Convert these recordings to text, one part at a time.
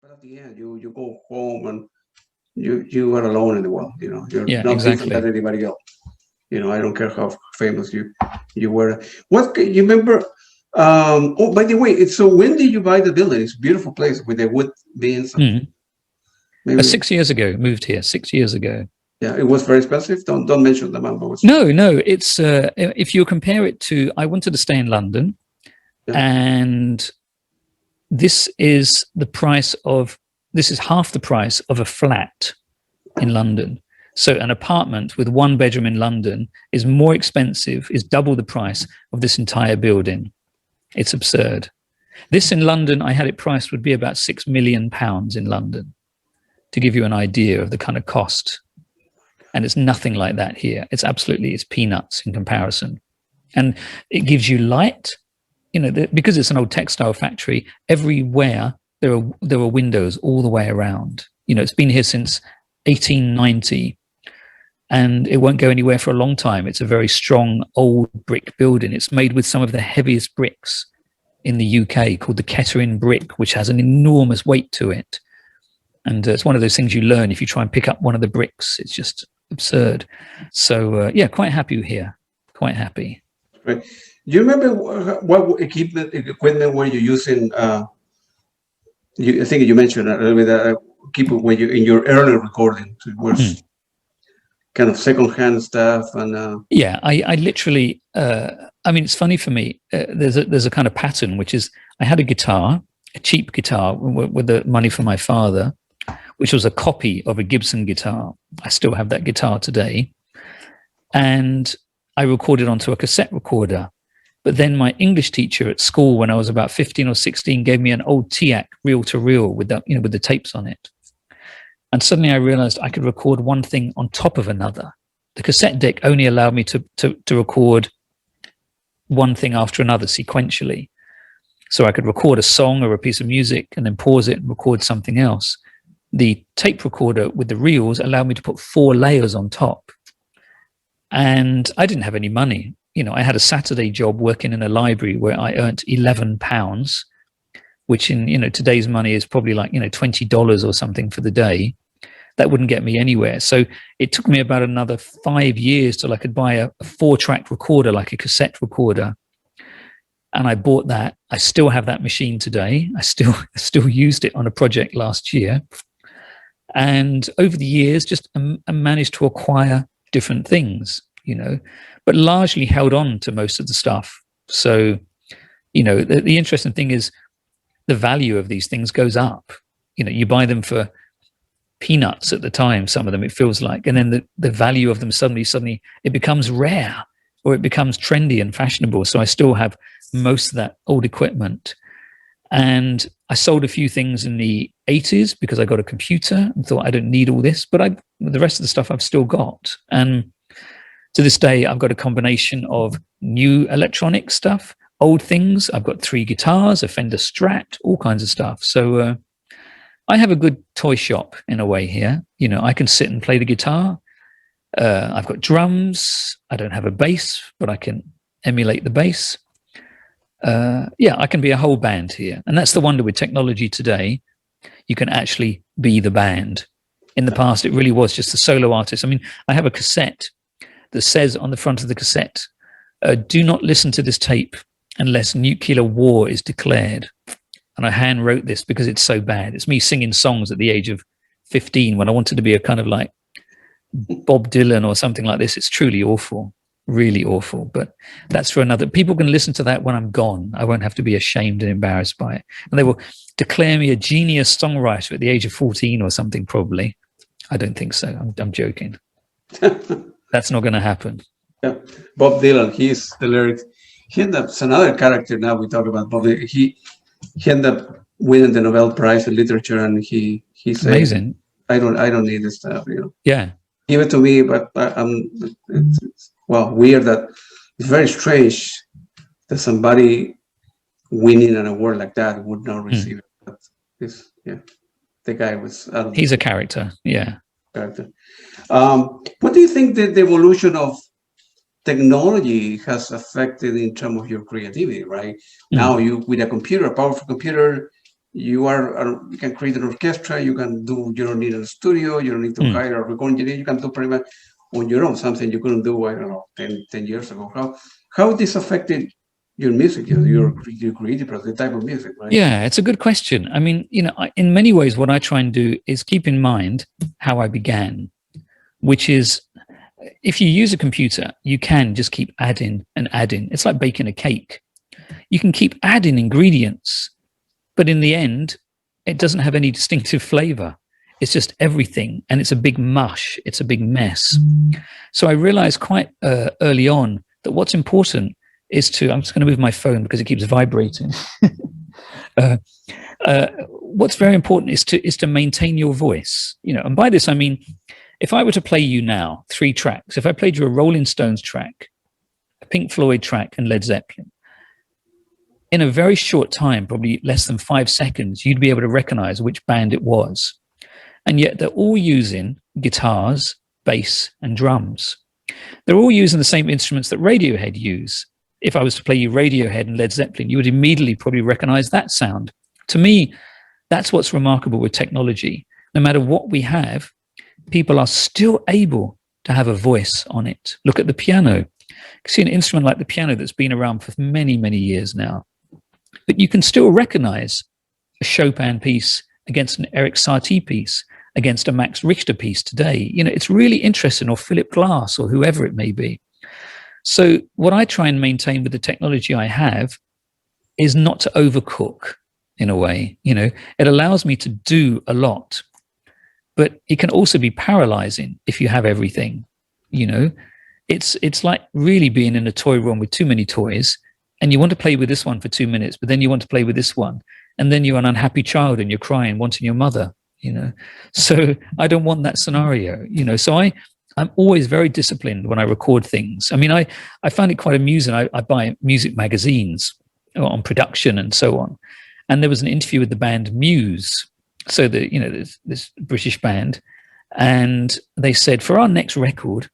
But at the end, you go home and you are alone in the world. You're Yeah, not exactly. different than anybody else. I don't care how famous you were. You remember? Oh, by the way, so when did you buy the building? It's a beautiful place with the wood beams. Maybe 6 years ago, moved here 6 years ago. Yeah, it was very expensive. Don't mention the amount. No. It's if you compare it to, I wanted to stay in London, and this is half the price of a flat in London. So an apartment with one bedroom in London is more expensive, is double the price of this entire building. It's absurd. This in London, I had it priced, would be about £6 million in London, to give you an idea of the kind of cost. And it's nothing like that here. It's peanuts in comparison. And it gives you light, because it's an old textile factory, everywhere there are windows all the way around. It's been here since 1890. And it won't go anywhere for a long time. It's a very strong old brick building. It's made with some of the heaviest bricks in the UK, called the Kettering brick, which has an enormous weight to it. And it's one of those things you learn if you try and pick up one of the bricks. It's just absurd. So quite happy here. Quite happy. Right. Do you remember what equipment were you using? I think you mentioned a little bit equipment when you in your early recording. It was kind of secondhand stuff, and I literally. It's funny for me. There's a kind of pattern, which is I had a cheap guitar with the money from my father, which was a copy of a Gibson guitar. I still have that guitar today, and I recorded onto a cassette recorder. But then my English teacher at school, when I was about 15 or 16, gave me an old TIAC reel-to-reel with the tapes on it. And suddenly I realized I could record one thing on top of another. The cassette deck only allowed me to record one thing after another sequentially. So I could record a song or a piece of music and then pause it and record something else. The tape recorder with the reels allowed me to put 4 layers on top. And I didn't have any money. I had a Saturday job working in a library where I earned £11, which in today's money is probably like $20 or something for the day. That wouldn't get me anywhere. So it took me about another 5 years till I could buy a 4-track recorder, like a cassette recorder. And I bought that. I still have that machine today. I still used it on a project last year. And over the years, just managed to acquire different things, but largely held on to most of the stuff. So, the interesting thing is the value of these things goes up. You buy them for peanuts at the time, some of them, it feels like, and then the value of them suddenly it becomes rare, or it becomes trendy and fashionable. So I still have most of that old equipment. And I sold a few things in the 80s because I got a computer and thought I don't need all this, but the rest of the stuff I've still got. And to this day, I've got a combination of new electronic stuff, old things. I've got 3 guitars, a Fender Strat, all kinds of stuff. So I have a good toy shop in a way here. I can sit and play the guitar. I've got drums. I don't have a bass, but I can emulate the bass. I can be a whole band here. And that's the wonder with technology today. You can actually be the band. In the past, it really was just a solo artist. I have a cassette that says on the front of the cassette, do not listen to this tape unless nuclear war is declared. And I hand wrote this because it's so bad. It's me singing songs at the age of 15 when I wanted to be a kind of like Bob Dylan or something like this. It's truly awful, really awful. But that's for another. People can listen to that when I'm gone. I won't have to be ashamed and embarrassed by it. And they will declare me a genius songwriter at the age of 14 or something, probably. I don't think so. I'm joking. That's not going to happen. Yeah. Bob Dylan, he's the lyrics. It's another character now we talk about Bob Dylan. He ended up winning the Nobel Prize in Literature, and he said, amazing. I don't need this stuff, Yeah. Give it to me, but it's weird that it's very strange that somebody winning an award like that would not receive it. But the guy was he's a character. Yeah. Character. What do you think the evolution of technology has affected in terms of your creativity? Right now, you with a powerful computer, you can create an orchestra. You can do. You don't need a studio. You don't need to hire a recording engineer. You can do pretty much on your own, something you couldn't do, I don't know, 10 years ago. How this affected your music, your creative process, the type of music, right? Yeah, it's a good question. I mean, in many ways, what I try and do is keep in mind how I began, which is, if you use a computer, you can just keep adding and adding. It's like baking a cake. You can keep adding ingredients, but in the end, it doesn't have any distinctive flavor. It's just everything, and it's a big mush. It's a big mess. So I realized quite early on that what's important is to, I'm just going to move my phone because it keeps vibrating. What's very important is to maintain your voice, and by this, I mean, if I were to play you now 3 tracks, if I played you a Rolling Stones track, a Pink Floyd track, and Led Zeppelin, in a very short time, probably less than 5 seconds, you'd be able to recognize which band it was. And yet they're all using guitars, bass, and drums. They're all using the same instruments that Radiohead use. If I was to play you Radiohead and Led Zeppelin, you would immediately probably recognize that sound. To me, that's what's remarkable with technology. No matter what we have, people are still able to have a voice on it. Look at the piano. You can see an instrument like the piano that's been around for many, many years now. But you can still recognize a Chopin piece against an Eric Satie piece, against a Max Richter piece today. It's really interesting, or Philip Glass, or whoever it may be. So what I try and maintain with the technology I have is not to overcook, in a way. It allows me to do a lot, but it can also be paralyzing if you have everything. It's like really being in a toy room with too many toys, and you want to play with this one for 2 minutes, but then you want to play with this one, and then you're an unhappy child and you're crying, wanting your mother. So I don't want that scenario. So I'm always very disciplined when I record things. I mean, I find it quite amusing. I buy music magazines on production and so on, and there was an interview with the band Muse. So this British band, and they said, for our next record,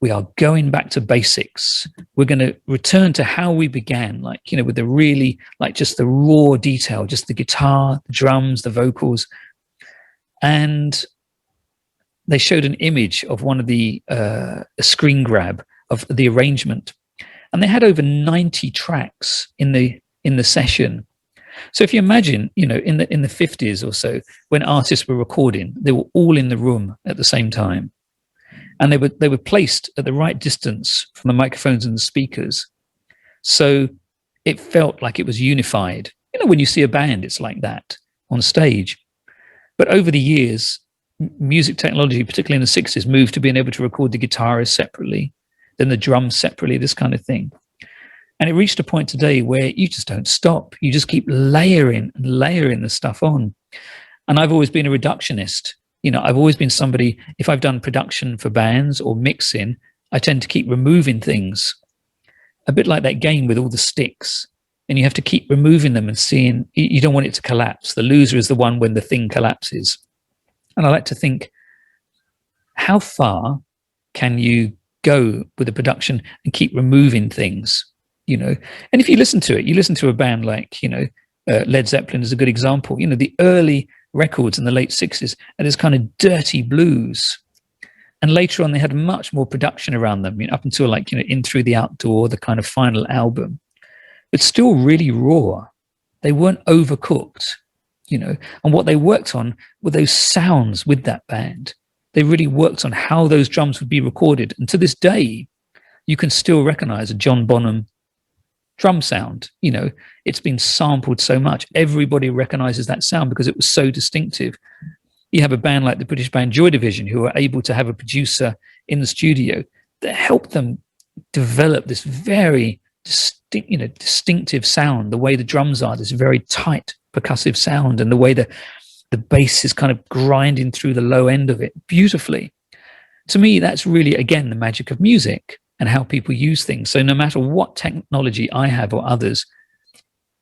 we are going back to basics. We're going to return to how we began, with the really, just the raw detail, just the guitar, the drums, the vocals. And they showed an image of one of a screen grab of the arrangement, and they had over 90 tracks in the session. So if you imagine, in the 50s or so, when artists were recording, they were all in the room at the same time, and they were placed at the right distance from the microphones and the speakers, so it felt like it was unified. When you see a band, it's like that on stage. But over the years, music technology, particularly in the 60s, moved to being able to record the guitarists separately, then the drums separately, this kind of thing. And it reached a point today where you just don't stop. You just keep layering and layering the stuff on. And I've always been a reductionist. I've always been somebody, if I've done production for bands or mixing, I tend to keep removing things. A bit like that game with all the sticks. And you have to keep removing them and seeing, you don't want it to collapse. The loser is the one when the thing collapses. And I like to think, how far can you go with the production and keep removing things? And if you listen to it, you listen to a band like, Led Zeppelin is a good example. The early records in the late 60s, and this kind of dirty blues. And later on, they had much more production around them, up until In Through the Outdoor, the kind of final album. But still really raw. They weren't overcooked, and what they worked on were those sounds with that band. They really worked on how those drums would be recorded. And to this day, you can still recognize a John Bonham drum sound. It's been sampled so much. Everybody recognizes that sound because it was so distinctive. You have a band like the British band Joy Division, who are able to have a producer in the studio that helped them develop this very distinctive sound, the way the drums are, this very tight percussive sound, and the way the bass is kind of grinding through the low end of it beautifully. To me, that's really, again, the magic of music and how people use things. So no matter what technology I have or others,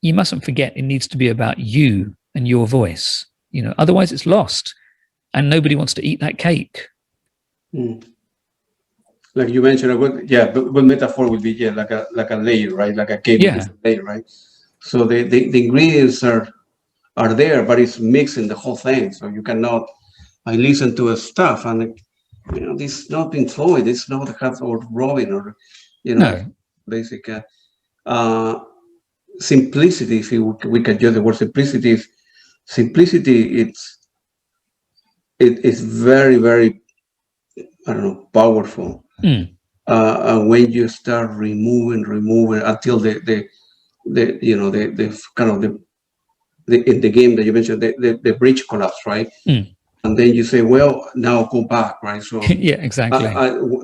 you mustn't forget it needs to be about you and your voice. Otherwise it's lost, and nobody wants to eat that cake. Like you mentioned, a good metaphor would be like a layer, right? Like a cake with a layer, right? So the ingredients are are there, but it's mixing the whole thing. So you cannot. I listen to a stuff, and this is not Pink Floyd. It's not or Robin, or No. basic simplicity. If we can use the word simplicity, it's very, very, I don't know, powerful. And when you start removing until the kind of in the game that you mentioned, the bridge collapse, right? And then you say, well, now go back, right? So yeah, exactly.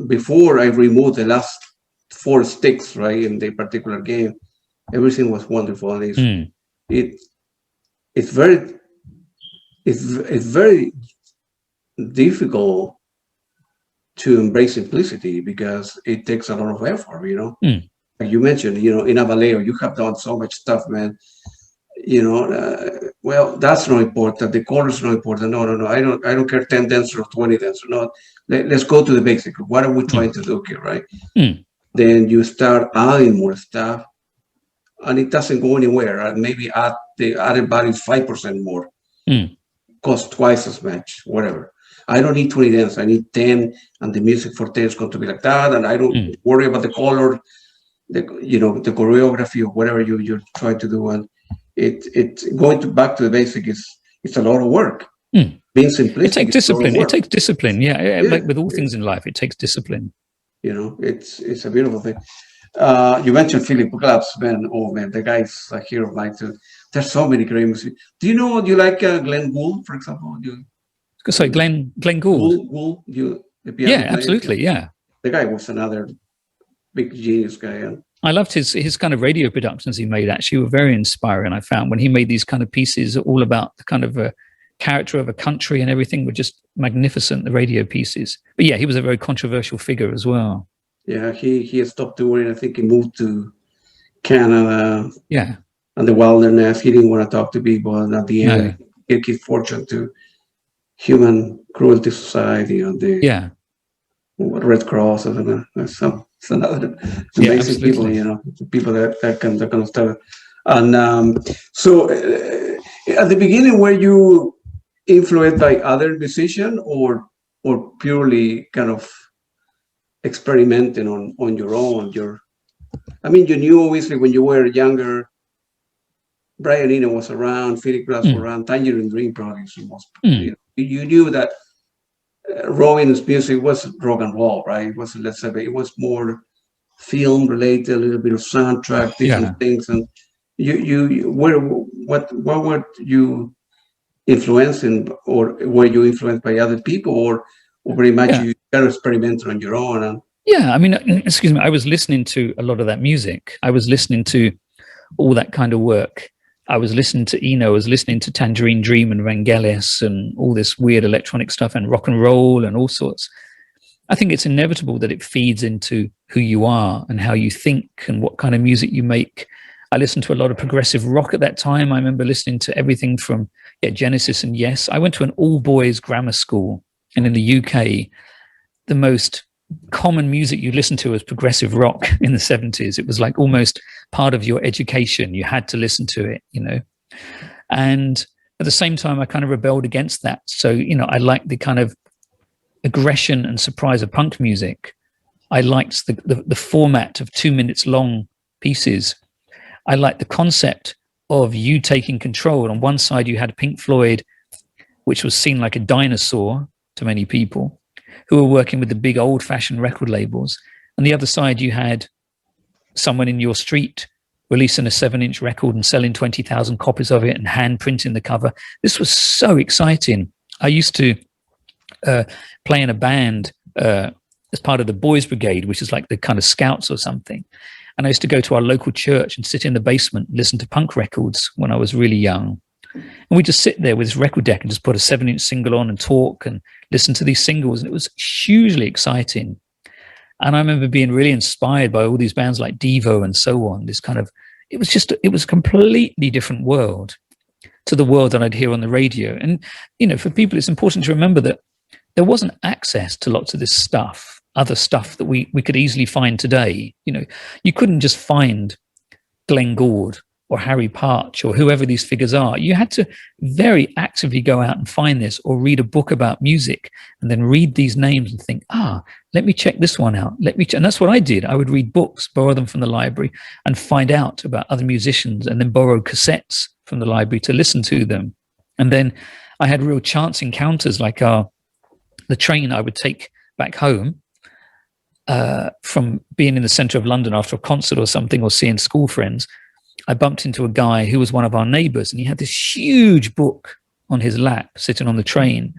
Before I removed the last 4 sticks, right, in the particular game, everything was wonderful. And it's very difficult to embrace simplicity because it takes a lot of effort, Like you mentioned, in Avaleo, you have done so much stuff, man. Well, that's not important. The color's not important. No. I don't care 10 dancer or 20 dancer. No, let's go to the basic. What are we trying to do here, right? Then you start adding more stuff, and it doesn't go anywhere. Maybe the added value is 5% more. Cost twice as much, whatever. I don't need 20 dance. I need 10, and the music for 10 is going to be like that. And I don't worry about the color, the choreography or whatever you're trying to do. And it's going back to the basic. It's a lot of work. Being simplistic. It takes discipline. It takes discipline. Yeah. Like with all things in life, it takes discipline. It's a beautiful thing. You mentioned Philip Glass, man. Oh man, the guy's a hero of mine too. There's so many great music. Do you like Glenn Gould, for example? Sorry, Glenn Gould. Gould, the piano player? Absolutely, yeah. The guy was another big genius guy. And I loved his kind of radio productions he made. Actually, were very inspiring. I found when he made these kind of pieces, all about the kind of a character of a country and everything, were just magnificent. The radio pieces. But yeah, he was a very controversial figure as well. Yeah, he had stopped touring. I think he moved to Canada. Yeah. And the wilderness. He didn't want to talk to people. And at the end, he gave fortune to Human Cruelty Society and the Red Cross. I don't know. It's another amazing people, people that can start. And so at the beginning, were you influenced by other musicians or purely kind of experimenting on your own? You knew obviously when you were younger, Brian Eno was around, Philip Glass was around, Tangerine Dream probably was. You knew that Robin's music was rock and roll, right? It wasn't, let's say, it was more film related, a little bit of soundtrack, different things. And what were you influencing, or were you influenced by other people, or pretty much you kind of experimented on your own? And excuse me, I was listening to a lot of that music. I was listening to all that kind of work. I was listening to Eno, I was listening to Tangerine Dream and Vangelis and all this weird electronic stuff and rock and roll and all sorts. I think it's inevitable that it feeds into who you are and how you think and what kind of music you make. I listened to a lot of progressive rock at that time. I remember listening to everything from Genesis and Yes. I went to an all-boys grammar school, and in the UK, the most common music you listened to was progressive rock in the 70s. It was like almost part of your education. You had to listen to it, And at the same time, I kind of rebelled against that. So, I liked the kind of aggression and surprise of punk music. I liked the format of 2 minutes long pieces. I liked the concept of you taking control. On one side, you had Pink Floyd, which was seen like a dinosaur to many people, who were working with the big old-fashioned record labels. On the other side, you had someone in your street releasing a 7-inch record and selling 20,000 copies of it and hand printing the cover. This was so exciting. I used to play in a band as part of the Boys Brigade, which is like the kind of Scouts or something. And I used to go to our local church and sit in the basement and listen to punk records when I was really young. And we just sit there with this record deck and just put a 7-inch single on and talk and listen to these singles. And it was hugely exciting. And I remember being really inspired by all these bands like Devo and so on. It was a completely different world to the world that I'd hear on the radio. And, for people, it's important to remember that there wasn't access to lots of this stuff, other stuff that we could easily find today. You couldn't just find Glenn Gould or Harry Parch or whoever these figures are. You had to very actively go out and find this, or read a book about music and then read these names and think, let me check this one out. And that's what I did. I would read books, borrow them from the library, and find out about other musicians, and then borrow cassettes from the library to listen to them. And then I had real chance encounters, like the train I would take back home from being in the center of London after a concert or something, or seeing school friends. I bumped into a guy who was one of our neighbors, and he had this huge book on his lap sitting on the train.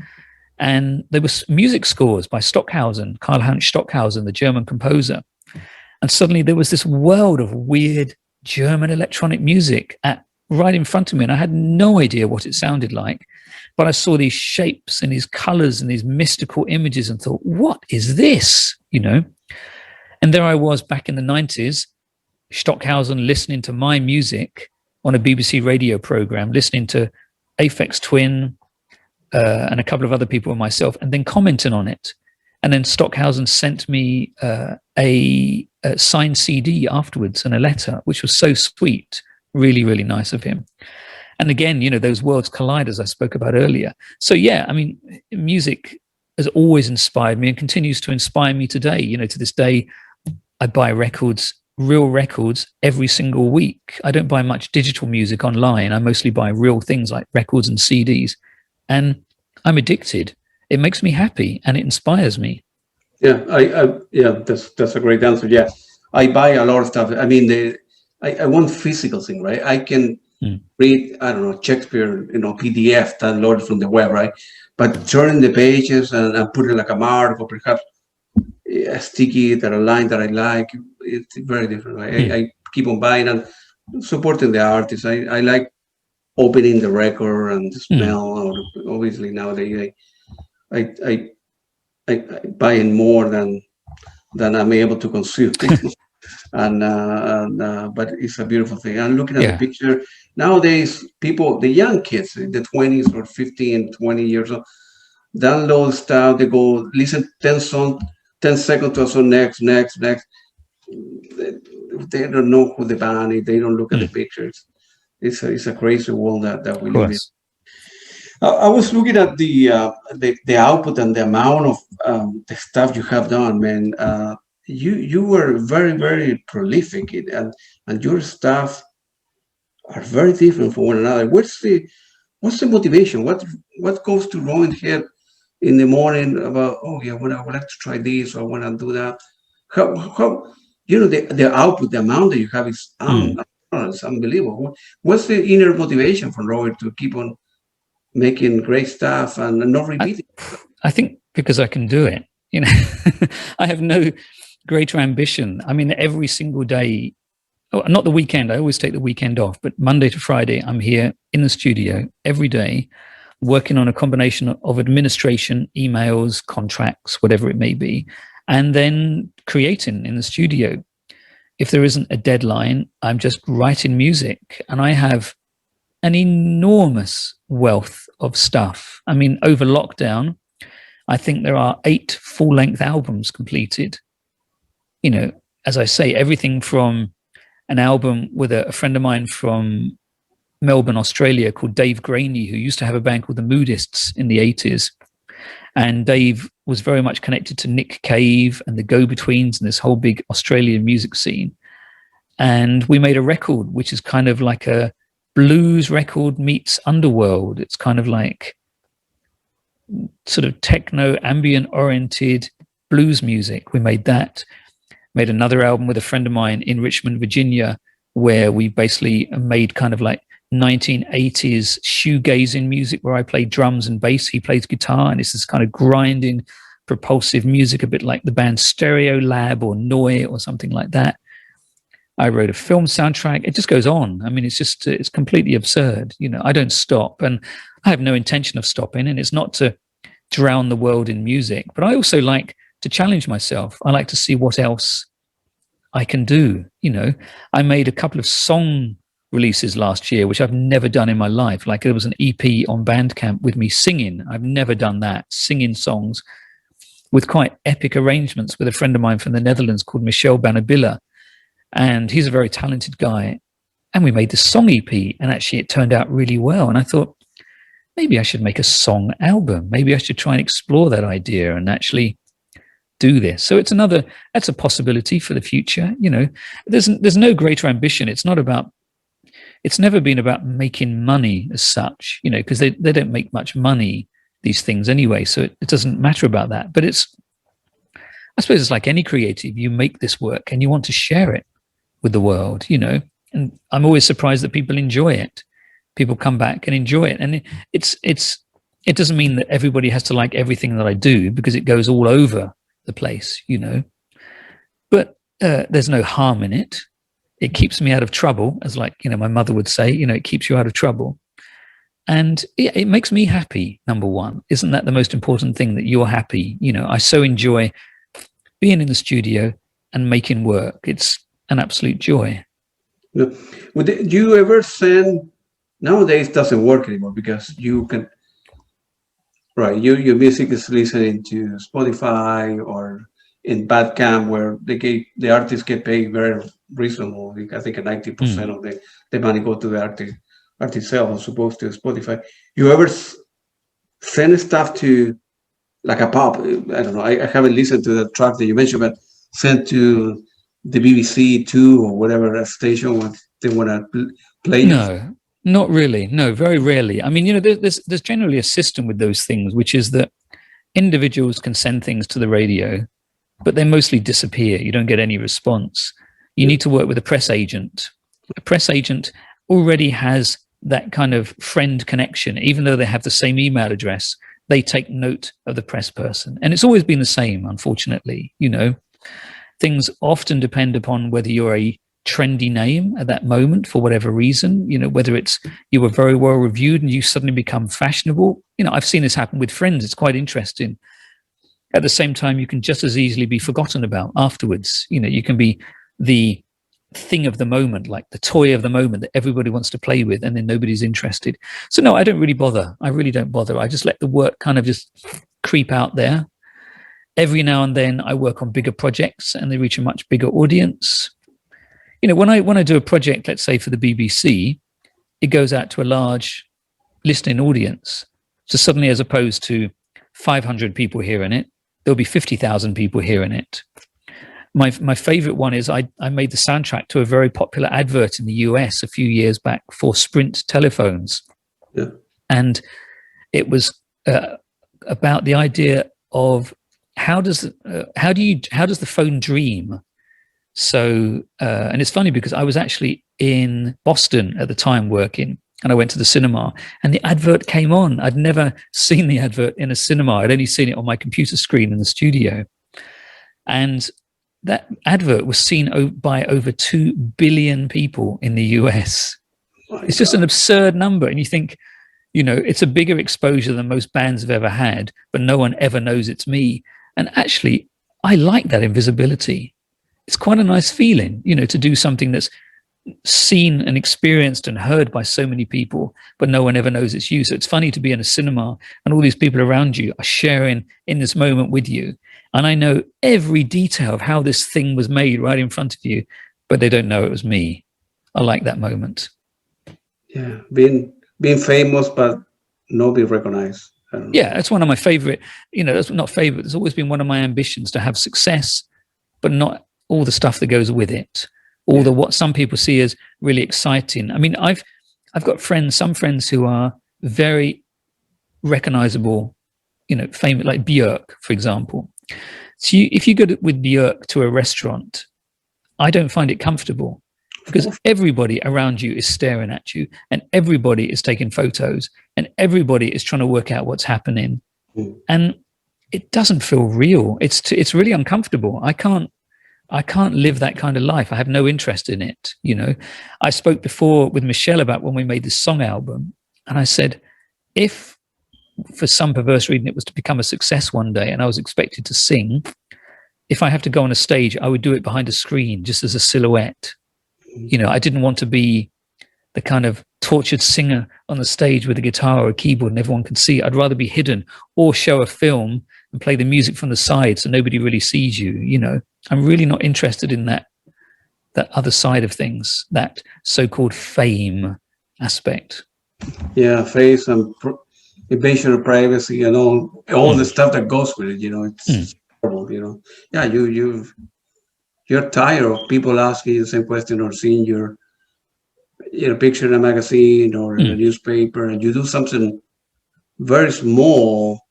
And there was music scores by Stockhausen, Karl-Heinz Stockhausen, the German composer. And suddenly there was this world of weird German electronic music right in front of me. And I had no idea what it sounded like, but I saw these shapes and these colors and these mystical images and thought, what is this? And there I was back in the 90s, Stockhausen, listening to my music on a BBC radio program, listening to Aphex Twin and a couple of other people and myself, and then commenting on it. And then Stockhausen sent me a signed CD afterwards and a letter, which was so sweet, really, really nice of him. And again, those worlds collide, as I spoke about earlier. So yeah, I mean, music has always inspired me and continues to inspire me today. To this day, I buy records, real records, every single week. I don't buy much digital music online. I mostly buy real things like records and CDs. And I'm addicted. It makes me happy and it inspires me. Yeah, that's a great answer. Yeah, I buy a lot of stuff. I mean, I want physical thing, right? I can read, I don't know, Shakespeare, PDF downloaded from the web, right? But turning the pages and putting like a mark or perhaps a sticky that a line that I like, it's very different. Right? I keep on buying and supporting the artist. I like opening the record and the smell. Obviously nowadays I buying more than I'm able to consume. But it's a beautiful thing. And looking at the picture nowadays, people, the young kids in the 20s or 15, 20 years old, download stuff. They go listen 10 seconds to a song, next. They don't know who the band is. They don't look at the pictures. It's a crazy world that we live in. I was looking at the output and the amount of the stuff you have done, man. You were very, very prolific, and your stuff are very different from one another. What's the motivation? What goes to Robin head in the morning about, I would like to try this, or I want to do that? How the output, the amount that you have is it's unbelievable. What's the inner motivation for Robin to keep on making great stuff and not repeating? I think because I can do it. I have no greater ambition. I mean, every single day, not the weekend, I always take the weekend off, but Monday to Friday, I'm here in the studio every day, working on a combination of administration, emails, contracts, whatever it may be, and then creating in the studio. If there isn't a deadline, I'm just writing music, and I have an enormous wealth of stuff. I mean, over lockdown, I think there are 8 full-length albums completed. As I say, everything from an album with a friend of mine from Melbourne, Australia, called Dave Graney, who used to have a band called the Moodists in the 80s. And Dave was very much connected to Nick Cave and the Go-Betweens and this whole big Australian music scene. And we made a record, which is kind of like a blues record meets underworld. It's kind of like sort of techno, ambient oriented blues music. We made that. Made another album with a friend of mine in Richmond, Virginia, where we basically made kind of like 1980s shoegazing music where I play drums and bass, he plays guitar, and it's this kind of grinding, propulsive music, a bit like the band Stereo Lab or Noi or something like that. I wrote a film soundtrack. It just goes on. I mean, it's completely absurd. I don't stop, and I have no intention of stopping, and it's not to drown the world in music, but I also like to challenge myself. I like to see what else I can do. I made a couple of song releases last year, which I've never done in my life. Like there was an EP on Bandcamp with me singing. I've never done that, singing songs with quite epic arrangements with a friend of mine from the Netherlands called Michel Banabilla. And he's a very talented guy. And we made the song EP, and actually it turned out really well. And I thought, maybe I should make a song album. Maybe I should try and explore that idea and actually do this. So that's a possibility for the future. There's no greater ambition. It's never been about making money as such, because they don't make much money, these things anyway. So it doesn't matter about that. But I suppose it's like any creative. You make this work and you want to share it with the world, and I'm always surprised that people enjoy it. People come back and enjoy it. And it doesn't mean that everybody has to like everything that I do, because it goes all over the place, but there's no harm in it. It keeps me out of trouble, as my mother would say, it keeps you out of trouble. And it makes me happy, number one. Isn't that the most important thing, that you're happy? I so enjoy being in the studio and making work. It's an absolute joy. Do you ever send, nowadays it doesn't work anymore, because you can, right, your music is listening to Spotify or in Bandcamp, where the artists get paid very reasonable. I think 90% of the money go to the artist self, as opposed to Spotify. You ever send stuff to, like a pop? I don't know. I haven't listened to the track that you mentioned, but sent to the BBC Two or whatever station when they want to play. No, not really. No, very rarely. I mean, there's generally a system with those things, which is that individuals can send things to the radio, but they mostly disappear. You don't get any response. You need to work with a press agent. A press agent already has that kind of friend connection. Even though they have the same email address, they take note of the press person. And it's always been the same, unfortunately. Things often depend upon whether you're a trendy name at that moment for whatever reason, whether it's you were very well reviewed and you suddenly become fashionable. I've seen this happen with Friends. It's quite interesting. At the same time, you can just as easily be forgotten about afterwards. You can be the thing of the moment, like the toy of the moment that everybody wants to play with, and then nobody's interested. So no, I don't really bother. I really don't bother. I just let the work kind of just creep out there. Every now and then I work on bigger projects and they reach a much bigger audience. When I do a project, let's say for the BBC, it goes out to a large listening audience. So suddenly, as opposed to 500 people hearing it, there'll be 50,000 people hearing it. My favorite one is I made the soundtrack to a very popular advert in the US a few years back for Sprint telephones. Yeah. And it was about the idea of how does the phone dream? So, and it's funny because I was actually in Boston at the time working, and I went to the cinema and the advert came on. I'd never seen the advert in a cinema. I'd only seen it on my computer screen in the studio. And that advert was seen by over 2 billion people in the US. It's just an absurd number. And you think, it's a bigger exposure than most bands have ever had, but no one ever knows it's me. And actually, I like that invisibility. It's quite a nice feeling, to do something that's seen and experienced and heard by so many people, but no one ever knows it's you. So it's funny to be in a cinema and all these people around you are sharing in this moment with you. And I know every detail of how this thing was made right in front of you, but they don't know it was me. I like that moment. Yeah, being famous, but not being recognized. Yeah, that's one of my favorite, that's not favorite. It's always been one of my ambitions to have success, but not all the stuff that goes with it. All the what some people see as really exciting. I mean, I've got some friends who are very recognizable, famous, like Björk, for example. So if you go with Björk to a restaurant, I don't find it comfortable because everybody around you is staring at you and everybody is taking photos and everybody is trying to work out what's happening. And it doesn't feel real. It's really uncomfortable. I can't live that kind of life. I have no interest in it. I spoke before with Michelle about when we made this song album, and I said, if for some perverse reason it was to become a success one day and I was expected to sing, if I have to go on a stage, I would do it behind a screen just as a silhouette. I didn't want to be the kind of tortured singer on the stage with a guitar or a keyboard and everyone can see. I'd rather be hidden or show a film and play the music from the side so nobody really sees you. I'm really not interested in that that other side of things, that so-called fame aspect. Yeah, face and invasion of privacy and all the stuff that goes with it. It's horrible. Yeah, you're tired of people asking you the same question or seeing your picture in a magazine or in a newspaper, and you do something very small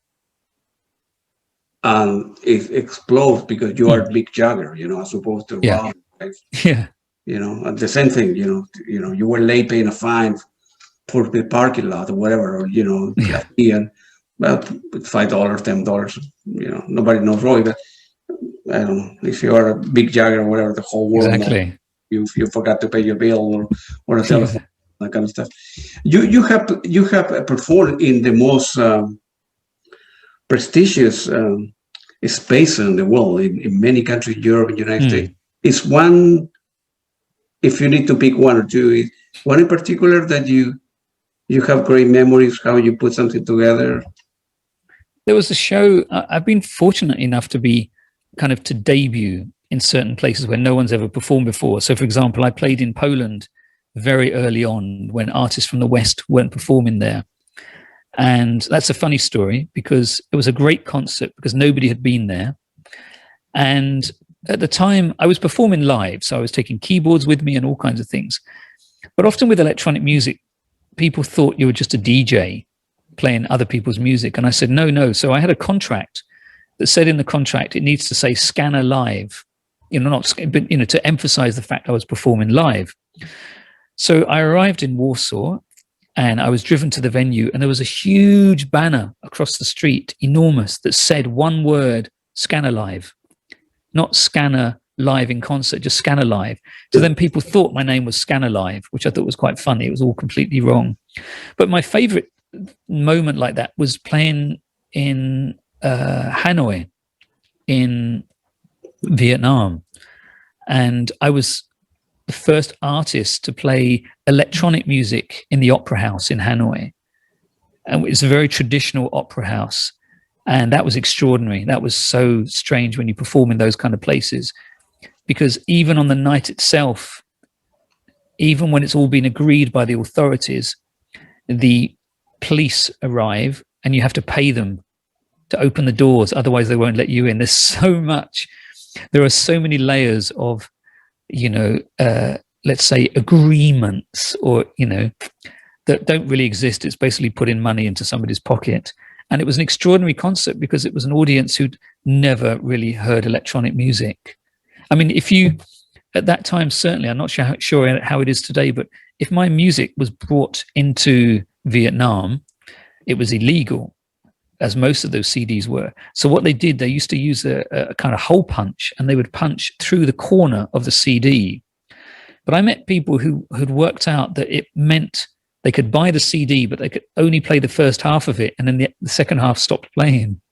and it explodes because you are Mick Jagger, as opposed to Robin. Right? Yeah. And the same thing, you were late paying a fine for the parking lot or whatever, or, and well, $5, $10, nobody knows Roy, but I don't know, if you are a Mick Jagger or whatever, the whole world knows you forgot to pay your bill or a telephone, that kind of stuff. You have performed in the most prestigious space in the world, in many countries, Europe and United States. Is one, if you need to pick one or two, one in particular that you have great memories, how you put something together? There was a show, I've been fortunate enough to be to debut in certain places where no one's ever performed before. So, for example, I played in Poland very early on when artists from the West weren't performing there. And that's a funny story because it was a great concert because nobody had been there. And at the time, I was performing live, so I was taking keyboards with me and all kinds of things. But often with electronic music, people thought you were just a DJ playing other people's music. And I said, no. So I had a contract that said in the contract, it needs to say Scanner Live, to emphasize the fact I was performing live. So I arrived in Warsaw and I was driven to the venue, and there was a huge banner across the street, enormous, that said one word, Scanner Live, not Scanner Live in concert, just Scanner Live. So then people thought my name was Scanner Live, which I thought was quite funny. It was all completely wrong. But my favorite moment like that was playing in Hanoi in Vietnam. And I was the first artist to play electronic music in the opera house in Hanoi. And it's a very traditional opera house. And that was extraordinary. That was so strange when you perform in those kind of places, because even on the night itself, even when it's all been agreed by the authorities, the police arrive and you have to pay them to open the doors. Otherwise they won't let you in. There are so many layers of, let's say agreements or, that don't really exist. It's basically putting money into somebody's pocket. And it was an extraordinary concert because it was an audience who'd never really heard electronic music. I mean, at that time, certainly, I'm not sure how it is today, but if my music was brought into Vietnam, it was illegal, as most of those CDs were. So what they did, they used to use a kind of hole punch, and they would punch through the corner of the CD. But I met people who had worked out that it meant they could buy the CD, but they could only play the first half of it, and then the second half stopped playing.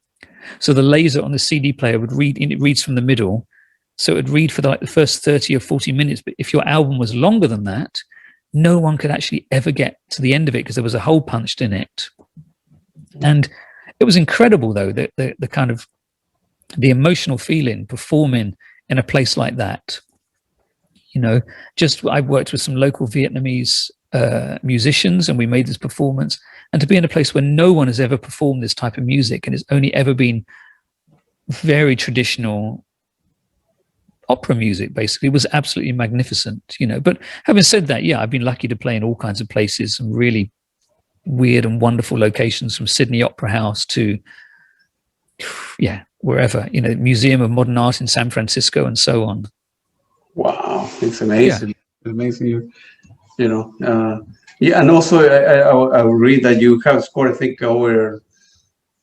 So the laser on the CD player would read, and it reads from the middle. So it would read for the first 30 or 40 minutes. But if your album was longer than that, no one could actually ever get to the end of it because there was a hole punched in it. And it was incredible, though, the kind of the emotional feeling performing in a place like that. I worked with some local Vietnamese musicians, and we made this performance. And to be in a place where no one has ever performed this type of music, and it's only ever been very traditional opera music, basically, was absolutely magnificent. But having said that, I've been lucky to play in all kinds of places, some really weird and wonderful locations, from Sydney Opera House to wherever, Museum of Modern Art in San Francisco and so on. Wow, it's amazing. Amazing. And also I read that you have scored, I think, over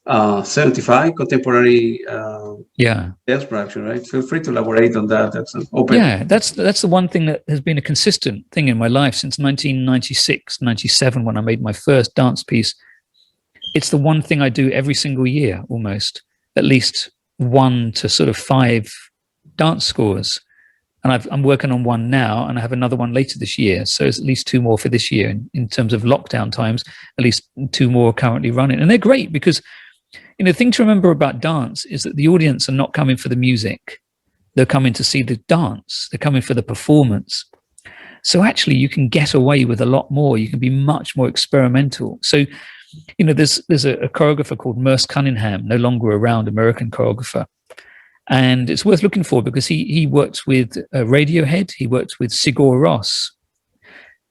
75 contemporary dance production, right? Feel free to elaborate on that. That's an open. Yeah, that's the one thing that has been a consistent thing in my life since 1996, 97, when I made my first dance piece. It's the one thing I do every single year, almost, at least 1 to sort of 5 dance scores. And I'm working on one now, and I have another one later this year. So it's at least 2 more for this year. In terms of lockdown times, at least 2 more are currently running. And they're great because, the thing to remember about dance is that the audience are not coming for the music. They're coming to see the dance. They're coming for the performance. So actually, you can get away with a lot more. You can be much more experimental. So, you know, there's a choreographer called Merce Cunningham, no longer around, American choreographer. And it's worth looking for because he worked with Radiohead. He worked with Sigur Rós.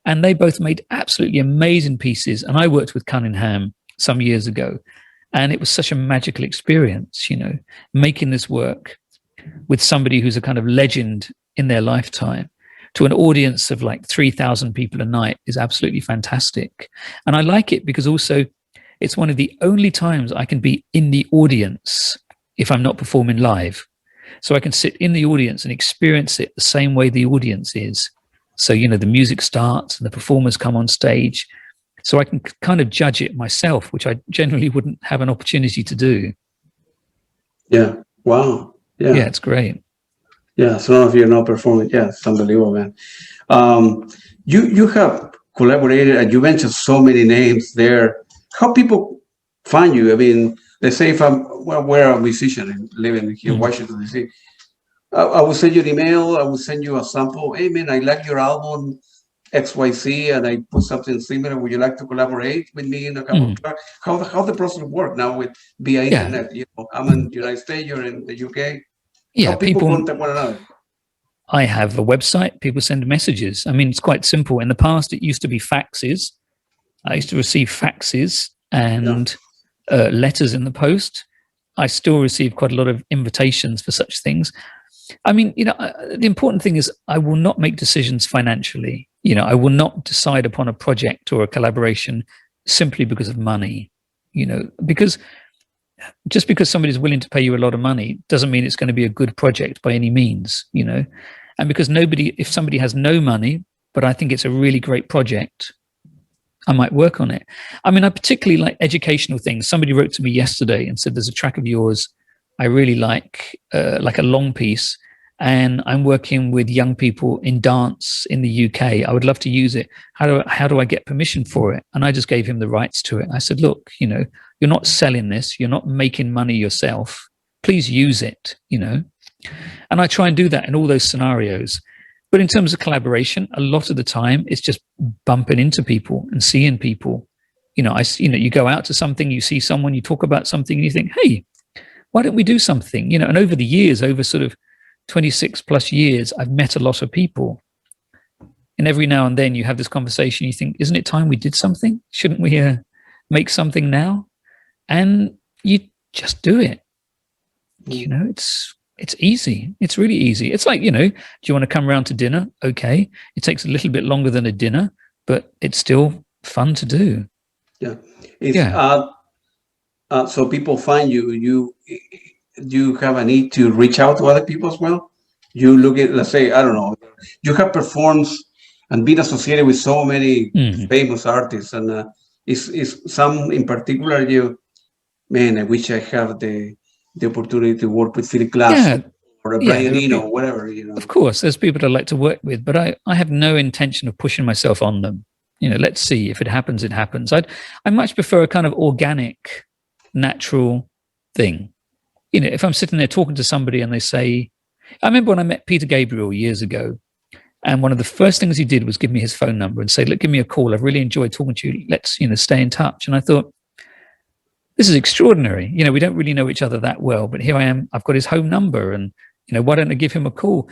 And they both made absolutely amazing pieces. And I worked with Cunningham some years ago. And it was such a magical experience, you know, making this work with somebody who's a kind of legend in their lifetime to an audience of like 3,000 people a night is absolutely fantastic. And I like it because also it's one of the only times I can be in the audience if I'm not performing live. So I can sit in the audience and experience it the same way the audience is. So, you know, the music starts and the performers come on stage. So I can kind of judge it myself, which I generally wouldn't have an opportunity to do. Yeah. Wow. Yeah. Yeah, it's great. Yeah. So if you're not performing, yeah, it's unbelievable, man. You have collaborated, and you mentioned so many names there. How people find you? I mean, let's say if we're a musician and living here in Washington D.C., I will send you an email. I will send you a sample. Hey, man, I like your album XYZ, and I put something similar. Would you like to collaborate with me in a couple of tracks? How the process work now with via internet? You know, I'm in the United States. You're in the UK. Yeah, how people contact one another. I have a website. People send messages. I mean, it's quite simple. In the past, it used to be faxes. I used to receive faxes and letters in the post. I still receive quite a lot of invitations for such things. I mean, you know, the important thing is I will not make decisions financially. You know, I will not decide upon a project or a collaboration simply because of money, you know, because just because somebody's willing to pay you a lot of money doesn't mean it's going to be a good project by any means, you know, and because if somebody has no money, but I think it's a really great project, I might work on it. I mean, I particularly like educational things. Somebody wrote to me yesterday and said, there's a track of yours I really like a long piece, and I'm working with young people in dance in the UK. I would love to use it. How do I get permission for it? And I just gave him the rights to it. I said, look, you know, you're not selling this. You're not making money yourself. Please use it, you know. And I try and do that in all those scenarios. But in terms of collaboration, a lot of the time it's just bumping into people and seeing people. You know, you go out to something, you see someone, you talk about something, and you think, hey, why don't we do something? You know, and over the years, over sort of 26 plus years, I've met a lot of people. And every now and then you have this conversation, you think, isn't it time we did something? Shouldn't we make something now? And you just do it. You know, it's easy. It's really easy. It's like, you know, do you want to come round to dinner? Okay. It takes a little bit longer than a dinner, but it's still fun to do. Yeah. So people find you. You have a need to reach out to other people as well. You look at, let's say, I don't know, you have performed and been associated with so many famous artists, and is some in particular I wish I have the opportunity to work with Philip Glass or Brian Eno, whatever, you know. Of course, there's people I'd like to work with, but I have no intention of pushing myself on them. You know, let's see. If it happens, it happens. I much prefer a kind of organic, natural thing. You know, if I'm sitting there talking to somebody and they say, I remember when I met Peter Gabriel years ago, and one of the first things he did was give me his phone number and say, look, give me a call. I've really enjoyed talking to you. Let's, you know, stay in touch. And I thought, this is extraordinary. You know, we don't really know each other that well, but here I am. I've got his home number, and, you know, why don't I give him a call?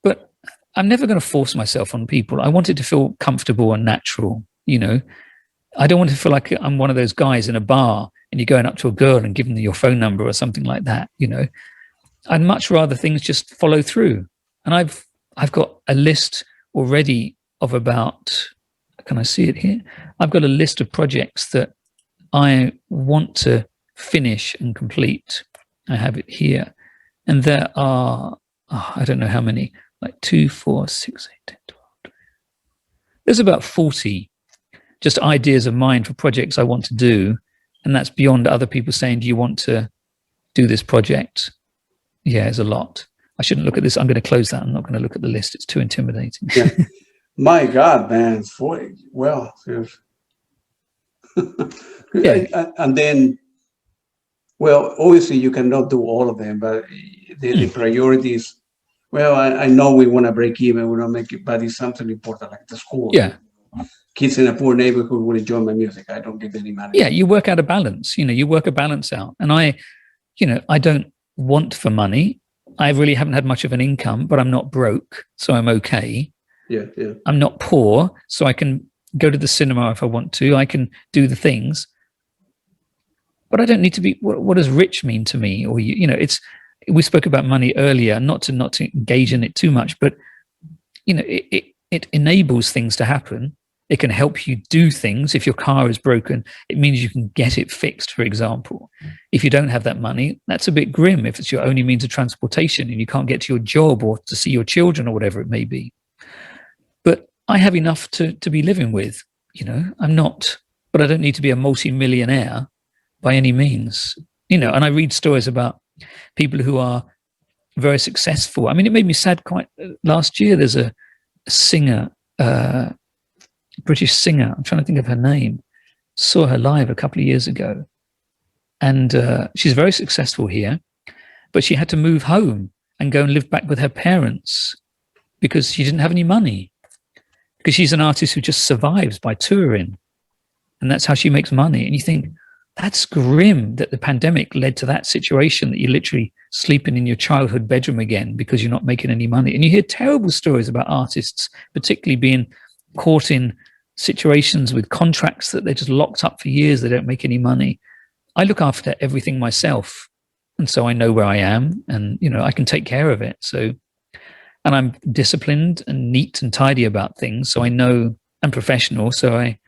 But I'm never going to force myself on people. I want it to feel comfortable and natural. You know, I don't want to feel like I'm one of those guys in a bar and you're going up to a girl and giving them your phone number or something like that. You know, I'd much rather things just follow through. And I've got a list already of about, can I see it here? I've got a list of projects that I want to finish and complete. I have it here. And there are, I don't know how many, like 2, 4, 6, 8, 10, 12. There's about 40 just ideas of mine for projects I want to do. And that's beyond other people saying, do you want to do this project? Yeah, there's a lot. I shouldn't look at this. I'm going to close that. I'm not going to look at the list. It's too intimidating. Yeah. My God, man. 40. Well, yeah. And then, well, obviously you cannot do all of them, but the priorities well, I know we want to break even, we don't make it, but it's something important like the school. Yeah. Kids in a poor neighborhood will enjoy my music. I don't give any money. Yeah, you work out a balance. You work a balance out. And I don't want for money. I really haven't had much of an income, but I'm not broke, so I'm okay. Yeah. I'm not poor, so I can go to the cinema if I want to. I can do the things, but I don't need to be. What does rich mean to me? Or it's. We spoke about money earlier, not to engage in it too much, but it enables things to happen. It can help you do things. If your car is broken, it means you can get it fixed, for example. If you don't have that money, that's a bit grim if it's your only means of transportation and you can't get to your job or to see your children or whatever it may be. But I have enough to be living with. I'm not, but I don't need to be a multi-millionaire by any means. And I read stories about people who are very successful. I mean, it made me sad quite last year. There's a singer, British singer. I'm trying to think of her name. Saw her live a couple of years ago. And she's very successful here, but she had to move home and go and live back with her parents because she didn't have any money. Because she's an artist who just survives by touring. And that's how she makes money. And you think, that's grim that the pandemic led to that situation, that you're literally sleeping in your childhood bedroom again because you're not making any money. And you hear terrible stories about artists, particularly being caught in situations with contracts that they're just locked up for years. They don't make any money. I look after everything myself. And so I know where I am and, I can take care of it. So, and I'm disciplined and neat and tidy about things. So I know I'm professional. So I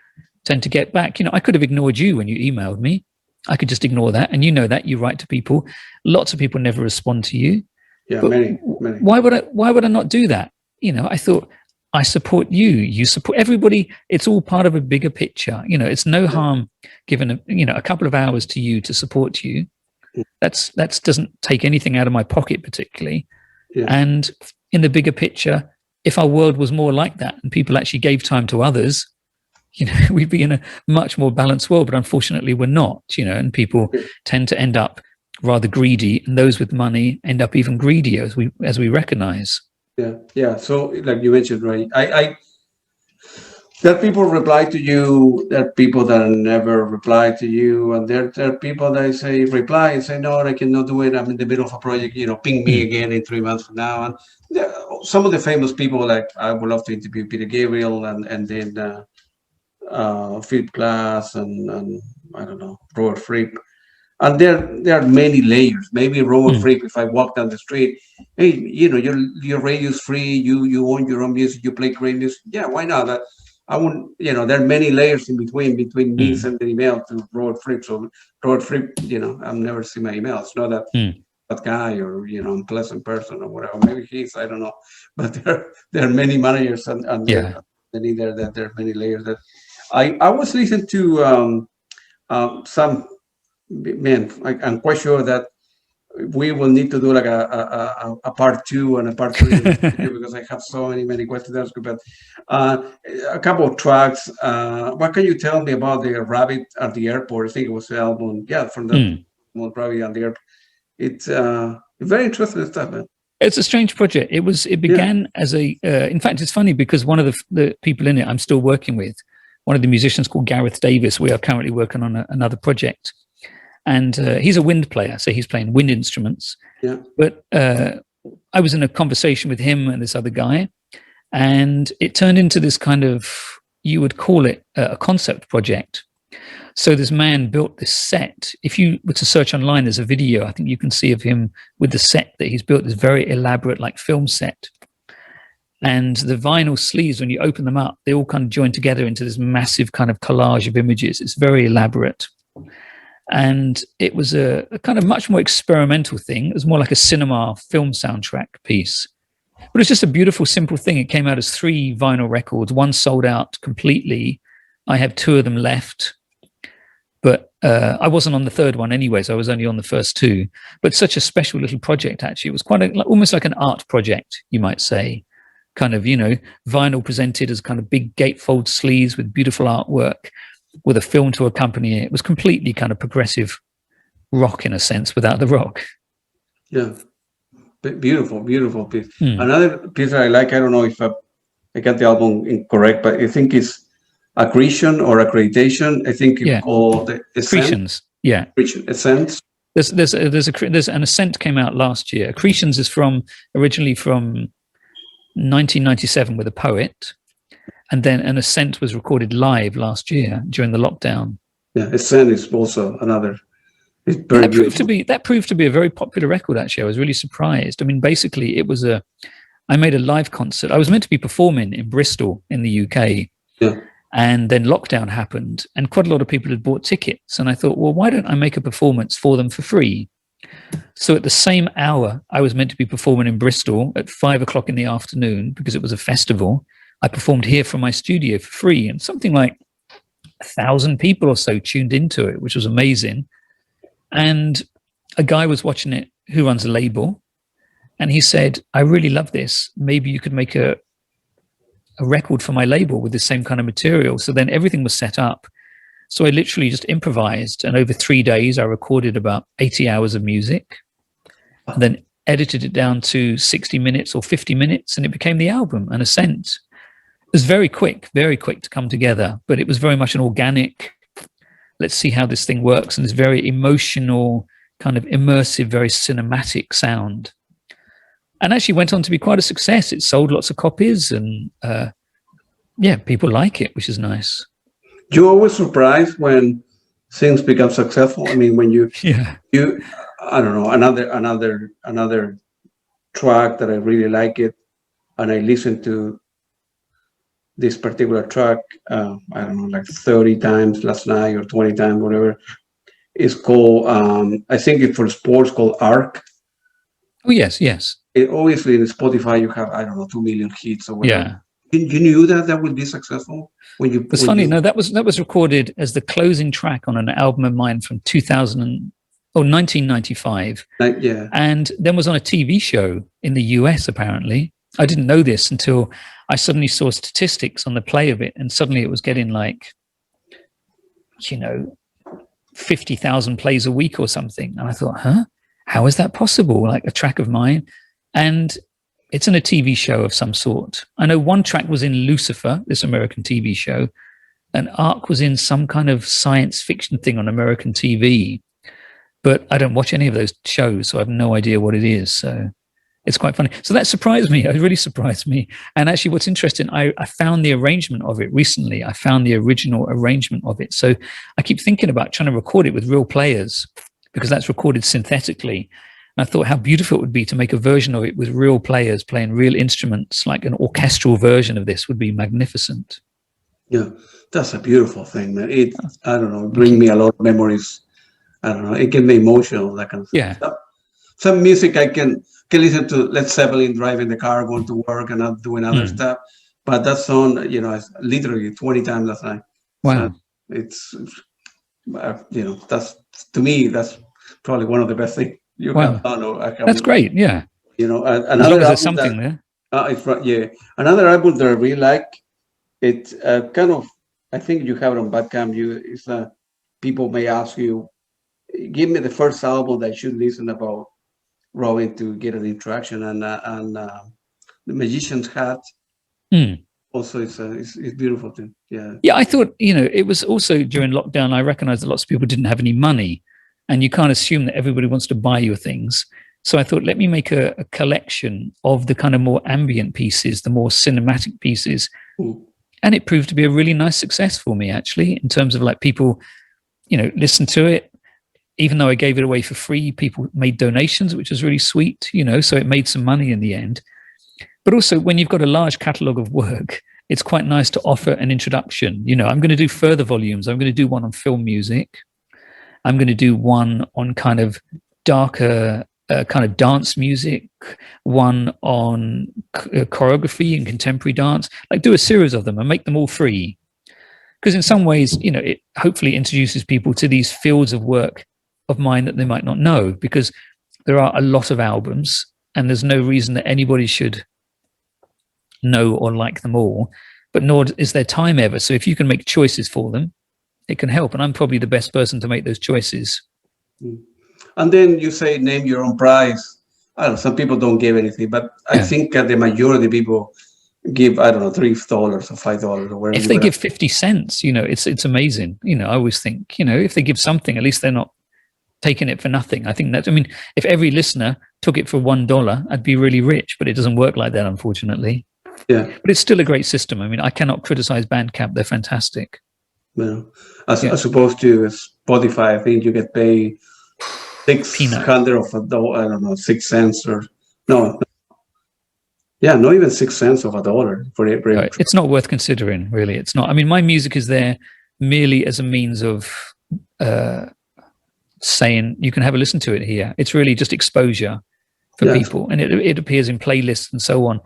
tend to get back. I could have ignored you when you emailed me. I could just ignore that. And that you write to people. Lots of people never respond to you. Yeah, many. Why would I not do that? I thought I support you. You support everybody. It's all part of a bigger picture. It's no harm given a couple of hours to you to support you. That doesn't take anything out of my pocket particularly. Yeah. And in the bigger picture, if our world was more like that and people actually gave time to others, we'd be in a much more balanced world, but unfortunately we're not, and people tend to end up rather greedy, and those with money end up even greedier as we recognize. Yeah. So like you mentioned, right? There are people reply to you, there are people that never reply to you, and there are people that say reply and say, no, I cannot do it. I'm in the middle of a project, ping me again in 3 months from now. And some of the famous people, like I would love to interview Peter Gabriel and then Philip Glass and I don't know, Robert Fripp. And there are many layers. Maybe Robert Fripp, if I walk down the street, hey, your radio's free, you own your own music, you play great music. Yeah, why not? I wouldn't, there are many layers in between me sending email to Robert Fripp. So Robert Fripp, I've never seen my email. It's not that guy or, unpleasant person or whatever. Maybe he's, I don't know. But there are many managers and there are many layers that I was listening to some, man, I'm quite sure that we will need to do like a part 2 and a part 3 because I have so many questions. But a couple of tracks. What can you tell me about the Rabbit at the Airport? I think it was the album. Yeah, from the Rabbit at the Airport. It's very interesting stuff, man. It's a strange project. It began as a. In fact, it's funny because one of the people in it I'm still working with, one of the musicians called Gareth Davis. We are currently working on another project. And he's a wind player, so he's playing wind instruments. Yeah. But I was in a conversation with him and this other guy, and it turned into this kind of, you would call it a concept project. So this man built this set. If you were to search online, there's a video, I think you can see of him with the set that he's built, this very elaborate like film set. And the vinyl sleeves, when you open them up, they all kind of join together into this massive kind of collage of images. It's very elaborate. And it was a kind of much more experimental thing. It was more like a cinema film soundtrack piece. But it's just a beautiful, simple thing. It came out as 3 vinyl records. One sold out completely. I have 2 of them left. But I wasn't on the 3rd one anyway, so I was only on the first 2. But such a special little project, actually. It was quite almost like an art project, you might say. Kind of, vinyl presented as kind of big gatefold sleeves with beautiful artwork, with a film to accompany it. It was completely kind of progressive rock in a sense without the rock. Yeah. Beautiful, beautiful piece. Hmm. Another piece that I like, I don't know if I got the album incorrect, but I think it's Accretion or Accreditation. I think it's Yeah. called the Ascent. Accretions. Yeah. Ascent. There's an Ascent came out last year. Accretions is originally from 1997 with a poet, and then an Ascent was recorded live last year during the lockdown. Yeah, Ascent is also another. It's very beautiful. That proved to be a very popular record. Actually, I was really surprised. I mean, basically, I made a live concert. I was meant to be performing in Bristol in the UK. Yeah. And then lockdown happened, and quite a lot of people had bought tickets. And I thought, well, why don't I make a performance for them for free? So at the same hour, I was meant to be performing in Bristol at 5:00 in the afternoon because it was a festival. I performed here from my studio for free, and something like 1,000 people or so tuned into it, which was amazing. And a guy was watching it who runs a label, and he said, I really love this. Maybe you could make a record for my label with the same kind of material. So then everything was set up. So I literally just improvised, and over 3 days I recorded about 80 hours of music, and then edited it down to 60 minutes or 50 minutes, and it became the album, An Ascent. It was very quick to come together, but it was very much an organic, let's see how this thing works, and this very emotional, kind of immersive, very cinematic sound. And actually went on to be quite a success. It sold lots of copies, and people like it, which is nice. You're always surprised when things become successful. I mean, when you I don't know, another track that I really like it, and I listened to this particular track, I don't know, like 30 times last night or 20 times, whatever. It's called, I think it's for Spore, it's called Earache. Oh, yes. Obviously, in Spotify, you have, I don't know, 2 million hits or whatever. Yeah. You knew that would be successful? It's funny. No, that was recorded as the closing track on an album of mine from 1995. Yeah. And then was on a TV show in the US, apparently. I didn't know this until I suddenly saw statistics on the play of it, and suddenly it was getting 50,000 plays a week or something. And I thought, how is that possible? Like a track of mine. And it's in a TV show of some sort. I know one track was in Lucifer, this American TV show, and Earache was in some kind of science fiction thing on American TV. But I don't watch any of those shows, so I have no idea what it is. So it's quite funny. So that surprised me. It really surprised me. And actually, what's interesting, I found the arrangement of it recently. I found the original arrangement of it. So I keep thinking about trying to record it with real players, because that's recorded synthetically. And I thought how beautiful it would be to make a version of it with real players playing real instruments, like an orchestral version of this would be magnificent. Yeah, that's a beautiful thing, man. I don't know, bring me a lot of memories. I don't know, it can be emotional, that kind of stuff. Some music I can listen to Led Zeppelin driving the car, going to work, and not doing other stuff. But that song, it's literally 20 times last night. Wow. So it's, that's, to me, that's probably one of the best things you can done. That's great, yeah. Another as long as there's something there. Another album that I really like, it's kind of, I think you have it on Bandcamp. People may ask you, give me the first album that I should listen about Robin to get an introduction, and The Magician's Hat. Also, it's beautiful too. Yeah, I thought, it was also during lockdown, I recognized that lots of people didn't have any money, and you can't assume that everybody wants to buy your things. So I thought, let me make a collection of the kind of more ambient pieces, the more cinematic pieces. And it proved to be a really nice success for me, actually, in terms of people, listen to it. Even though I gave it away for free, people made donations, which was really sweet, so it made some money in the end. But also, when you've got a large catalogue of work, it's quite nice to offer an introduction. I'm going to do further volumes. I'm going to do one on film music. I'm going to do one on kind of darker kind of dance music, one on choreography and contemporary dance. Do a series of them and make them all free. Because in some ways, it hopefully introduces people to these fields of work of mine that they might not know, because there are a lot of albums and there's no reason that anybody should know or like them all, but nor is there time ever. So if you can make choices for them, it can help. And I'm probably the best person to make those choices. And then you say, name your own price. I don't know, some people don't give anything, but I Yeah. think the majority of people give, I don't know, $3 or $5 or whatever. If they give 50 cents, it's amazing. I always think, if they give something, at least they're not taking it for nothing. I think if every listener took it for $1, I'd be really rich, but it doesn't work like that, unfortunately. Yeah. But it's still a great system. I mean, I cannot criticize Bandcamp. They're fantastic. Well, as opposed to Spotify, I think you get paid 600 of a dollar, I don't know, 6 cents or no. Yeah, not even 6 cents of a dollar for it. It's not worth considering, really. It's not. I mean, my music is there merely as a means of saying you can have a listen to it here. It's really just exposure for people, and it appears in playlists and so on.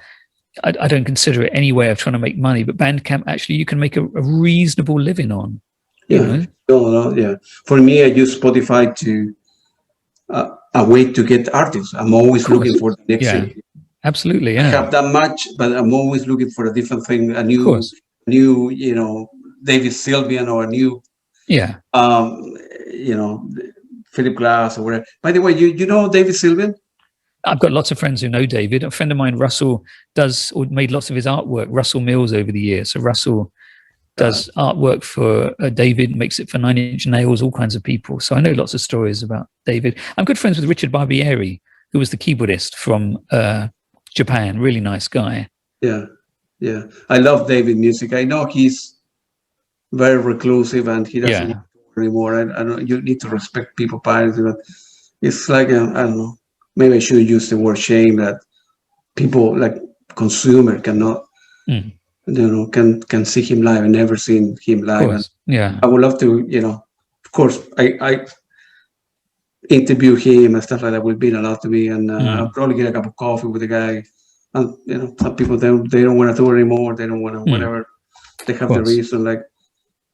I don't consider it any way of trying to make money, but Bandcamp, actually, you can make a reasonable living on. Yeah. For me, I use Spotify to a way to get artists. I'm always looking for the next thing. Absolutely, I have that much, but I'm always looking for a different thing, a new, David Sylvian or a new, Philip Glass or whatever. By the way, you know David Sylvian? I've got lots of friends who know David. A friend of mine, Russell, made lots of his artwork, Russell Mills, over the years. So Russell does artwork for David, makes it for 9 Inch Nails, all kinds of people. So I know lots of stories about David. I'm good friends with Richard Barbieri, who was the keyboardist from Japan. Really nice guy. Yeah. I love David music. I know he's very reclusive and he doesn't work anymore. I don't. You need to respect people's privacy, but it's like I don't know. Maybe I should use the word shame that people like consumer cannot, can see him live and never seen him live. And I would love to, of course, I interview him and stuff like that would mean a lot to me. And I'll probably get a cup of coffee with the guy. And, some people, they don't want to do it anymore. They don't want to, whatever. They have the reason,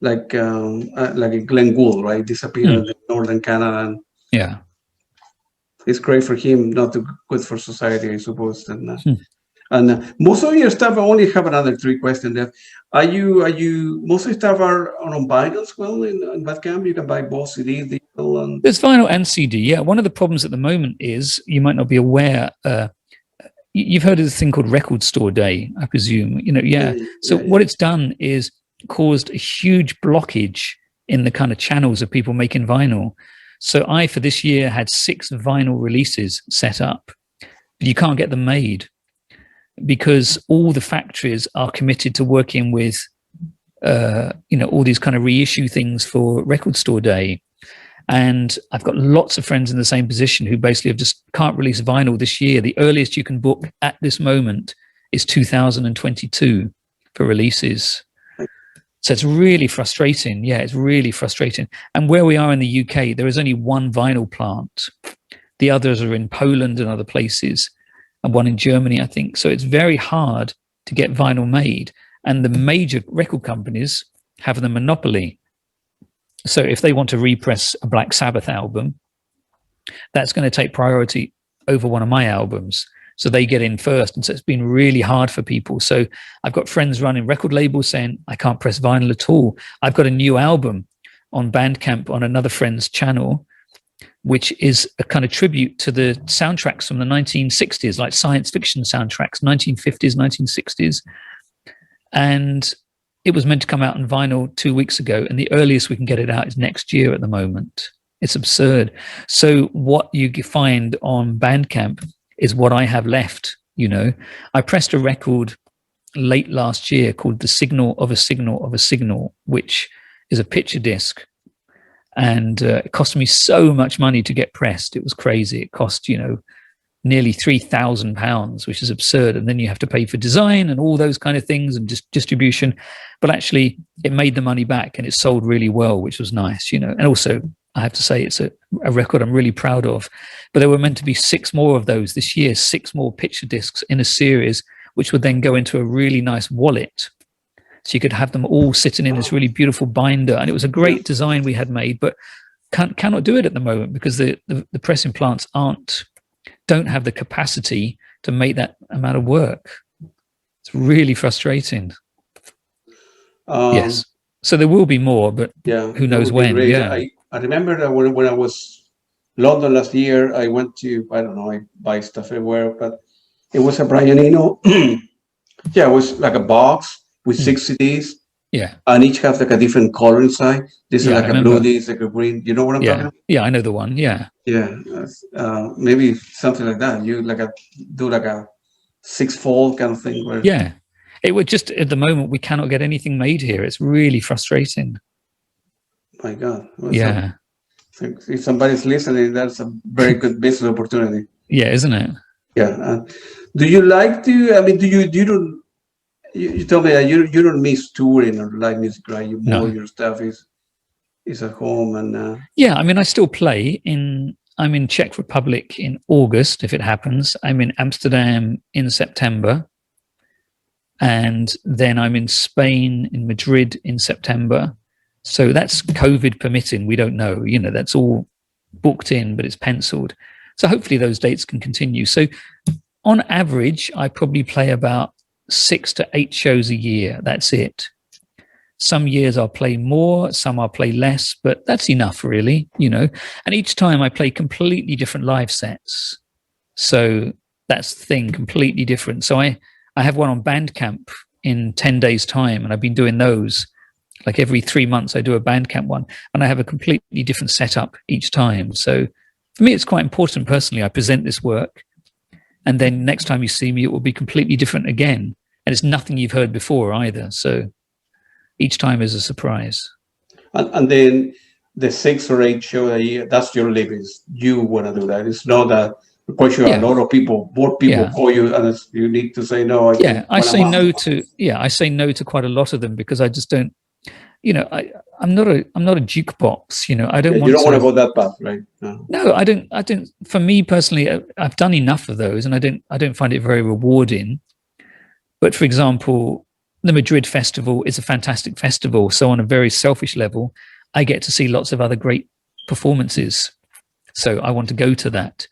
like Glenn Gould, right? Disappeared in northern Canada. And, it's great for him, not good for society, I suppose. And most of your stuff, I only have another 3 questions left. Are you most of your stuff are on vinyl as well in Bandcamp? You can buy both CD, digital, and there's vinyl and CD. Yeah, one of the problems at the moment is you might not be aware. You've heard of this thing called Record Store Day, I presume. What it's done is caused a huge blockage in the kind of channels of people making vinyl. So I, for this year, had 6 vinyl releases set up, but you can't get them made because all the factories are committed to working with, all these kind of reissue things for Record Store Day. And I've got lots of friends in the same position who basically just can't release vinyl this year. The earliest you can book at this moment is 2022 for releases. So it's really frustrating. Yeah, it's really frustrating. And where we are in the UK, there is only one vinyl plant. The others are in Poland and other places, and one in Germany, I think. So it's very hard to get vinyl made. And the major record companies have the monopoly. So if they want to repress a Black Sabbath album, that's going to take priority over one of my albums. So they get in first. And so it's been really hard for people. So I've got friends running record labels saying, I can't press vinyl at all. I've got a new album on Bandcamp on another friend's channel, which is a kind of tribute to the soundtracks from the 1960s, like science fiction soundtracks, 1950s, 1960s. And it was meant to come out on vinyl 2 weeks ago. And the earliest we can get it out is next year at the moment. It's absurd. So what you find on Bandcamp is what I have left. I pressed a record late last year called The Signal of a Signal of a Signal, which is a picture disc. And it cost me so much money to get pressed. It was crazy. It cost, nearly £3,000, which is absurd. And then you have to pay for design and all those kind of things and just distribution. But actually it made the money back and it sold really well, which was nice, And also, I have to say it's a record I'm really proud of. But there were meant to be 6 more of those this year, 6 more picture discs in a series, which would then go into a really nice wallet. So you could have them all sitting in this really beautiful binder. And it was a great design we had made, but cannot do it at the moment because the pressing plants don't have the capacity to make that amount of work. It's really frustrating. Yes. So there will be more, but who knows when? I remember that when I was London last year. I went to, I don't know, I buy stuff everywhere, but it was a Brian Eno. Yeah, it was like a box with 6 CDs. Yeah. And each has like a different color inside. This is Yeah, like I a remember. blue, this is like a green. You know what I'm talking about? Yeah, I know the one. Yeah. Yeah. Maybe something like that. You like do like a 6-fold kind of thing. Where, Yeah. It would just, at the moment, we cannot get anything made here. It's really frustrating. my God. Well, Yeah. so if somebody's listening, that's a very good business opportunity. Yeah, isn't it? Yeah. Do you like to, I mean, you don't, you told me that you don't miss touring or live music, right? You more No. your stuff is at home and Yeah, I mean, I still play I'm in Czech Republic in August, if it happens. I'm in Amsterdam in September. And then I'm in Spain, in Madrid in September. So that's COVID permitting. We don't know, that's all booked in, but it's penciled. So hopefully those dates can continue. So on average, I probably play about 6 to 8 shows a year. That's it. Some years I'll play more, some I'll play less, but that's enough really, And each time I play completely different live sets. So that's the thing, completely different. So I have one on Bandcamp in 10 days time, and I've been doing those. Like every 3 months I do a Bandcamp one, and I have a completely different setup each time. So for me, it's quite important personally. I present this work, and then next time you see me, it will be completely different again. And it's nothing you've heard before either. So each time is a surprise. and then the 6 or 8 show a year, that's your living. You want to do that. It's not that question. A lot of people, more people call you, and you need to say no. I say no to quite a lot of them because I just don't. I'm not a jukebox. I don't want. You don't want to go that path, right? No, I don't. For me personally, I've done enough of those, and I don't find it very rewarding. But for example, the Madrid festival is a fantastic festival. So on a very selfish level, I get to see lots of other great performances. So I want to go to that.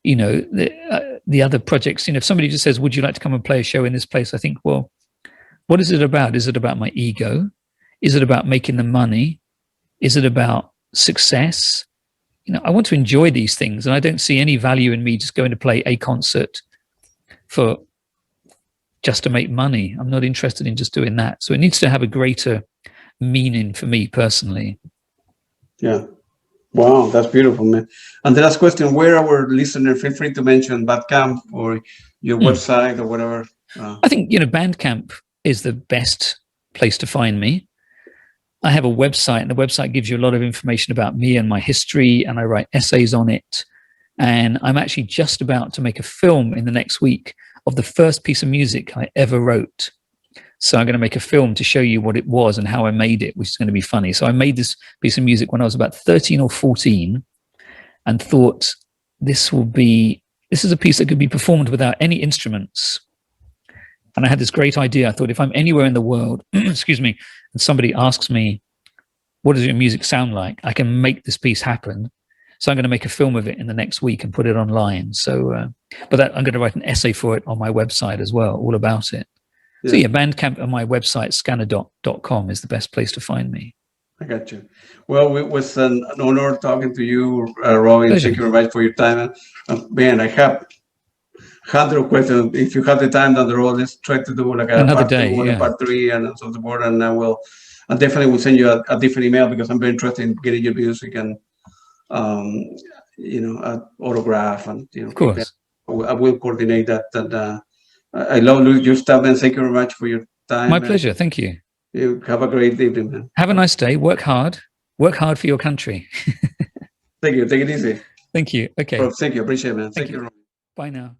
The other projects, if somebody just says, would you like to come and play a show in this place? I think, well, what is it about? Is it about my ego? Is it about making the money? Is it about success? I want to enjoy these things, and I don't see any value in me just going to play a concert for just to make money. I'm not interested in just doing that. So it needs to have a greater meaning for me personally. Yeah. Wow, that's beautiful, man. And the last question, where our listeners, feel free to mention Bandcamp or your website or whatever. I think, Bandcamp is the best place to find me. I have a website, and the website gives you a lot of information about me and my history, and I write essays on it. And I'm actually just about to make a film in the next week of the first piece of music I ever wrote. So I'm going to make a film to show you what it was and how I made it, which is going to be funny. So I made this piece of music when I was about 13 or 14 and thought this is a piece that could be performed without any instruments. And I had this great idea. I thought if I'm anywhere in the world, excuse me, and somebody asks me, what does your music sound like? I can make this piece happen. So I'm going to make a film of it in the next week and put it online. So, I'm going to write an essay for it on my website as well, all about it. Yeah. So Bandcamp and my website, scanner.com, is the best place to find me. I got you. Well, it was an honor talking to you, Robin. Pleasure. Thank you very much for your time. Man, I have 100 questions. If you have the time down the road, let's try to do like another part day, 2 and part 3 and so forth. And I definitely will send you a different email because I'm very interested in getting your music and autograph and of course. I will coordinate that. And I love your stuff, and thank you very much for your time. My pleasure. Thank you. You have a great evening, man. Have a nice day. Work hard for your country. Thank you. Take it easy. Thank you. Okay. Bro, thank you. Appreciate it, man. Thank you. Bye now.